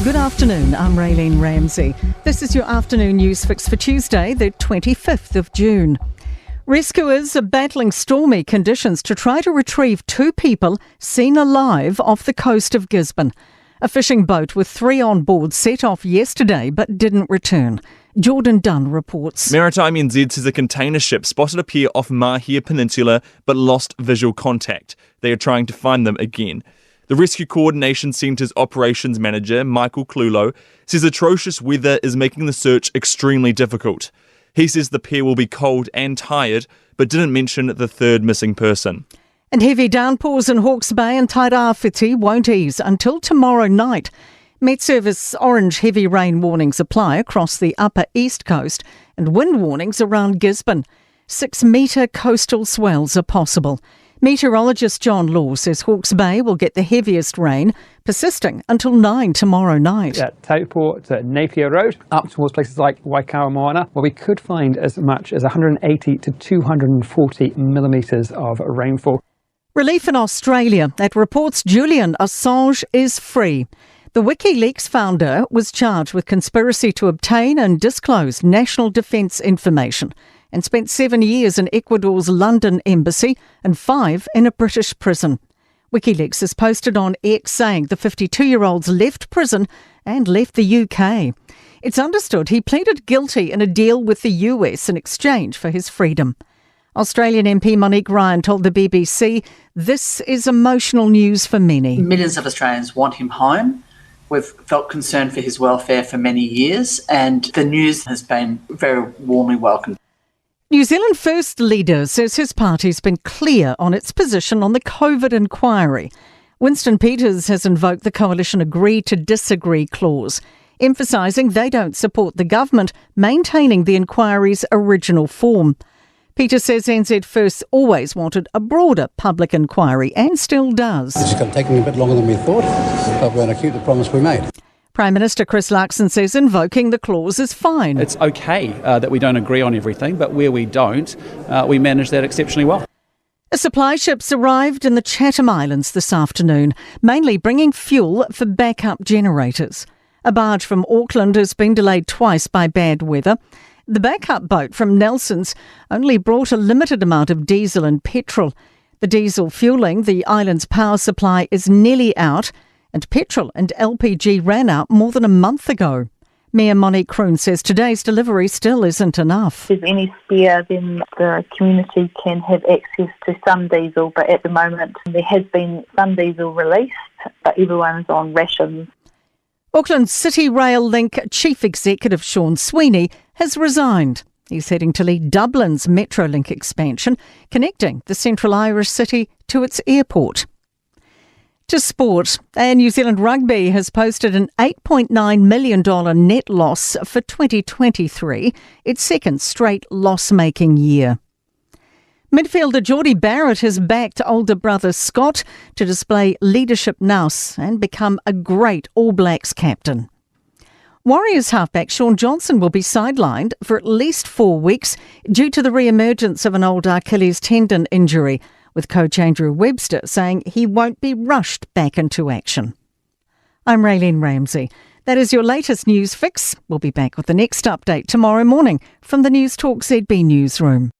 Good afternoon, I'm Raylene Ramsey. This is your afternoon news fix for Tuesday, the 25th of June. Rescuers are battling stormy conditions to try to retrieve two people seen alive off the coast of Gisborne. A fishing boat with 3 on board set off yesterday but didn't return. Jordan Dunn reports. Maritime NZ says a container ship spotted a pair off Mahia Peninsula but lost visual contact. They are trying to find them again. The Rescue Coordination Centre's operations manager, Michael Clulo, says atrocious weather is making the search extremely difficult. He says the pair will be cold and tired, but didn't mention the third missing person. And heavy downpours in Hawke's Bay and Tairāwhiti won't ease until tomorrow night. Met Service orange heavy rain warnings apply across the upper east coast and wind warnings around Gisborne. 6-metre coastal swells are possible. Meteorologist John Law says Hawke's Bay will get the heaviest rain, persisting until 9 tomorrow night. At Taupo to Napier Road, up towards places like Waikawa Moana, where we could find as much as 180 to 240 millimetres of rainfall. Relief in Australia that reports Julian Assange is free. The WikiLeaks founder was charged with conspiracy to obtain and disclose national defence information and spent 7 years in Ecuador's London embassy and 5 in a British prison. WikiLeaks has posted on X saying the 52-year-old's left prison and left the UK. It's understood he pleaded guilty in a deal with the US in exchange for his freedom. Australian MP Monique Ryan told the BBC, "This is emotional news for many." Millions of Australians want him home. We've felt concern for his welfare for many years, and the news has been very warmly welcomed. New Zealand First leader says his party's been clear on its position on the COVID inquiry. Winston Peters has invoked the coalition agree to disagree clause, emphasising they don't support the government maintaining the inquiry's original form. Peter says NZ First always wanted a broader public inquiry and still does. It's just going to take me a bit longer than we thought, but we're going to keep the promise we made. Prime Minister Chris Luxon says invoking the clause is fine. It's okay that we don't agree on everything, but where we don't, we manage that exceptionally well. A supply ship's arrived in the Chatham Islands this afternoon, mainly bringing fuel for backup generators. A barge from Auckland has been delayed twice by bad weather. The backup boat from Nelson's only brought a limited amount of diesel and petrol. The diesel fuelling the island's power supply is nearly out, and petrol and LPG ran out more than a month ago. Mayor Monique Kroon says today's delivery still isn't enough. If there's any spare, then the community can have access to some diesel, but at the moment there has been some diesel released, but everyone's on rations. Auckland City Rail Link Chief Executive Sean Sweeney has resigned. He's heading to lead Dublin's Metrolink expansion, connecting the Central Irish city to its airport. To sport, and New Zealand Rugby has posted an $8.9 million net loss for 2023, its second straight loss-making year. Midfielder Geordie Barrett has backed older brother Scott to display leadership nous and become a great All Blacks captain. Warriors halfback Sean Johnson will be sidelined for at least 4 weeks due to the re-emergence of an old Achilles tendon injury, with coach Andrew Webster saying he won't be rushed back into action. I'm Raylene Ramsey. That is your latest news fix. We'll be back with the next update tomorrow morning from the Newstalk ZB newsroom.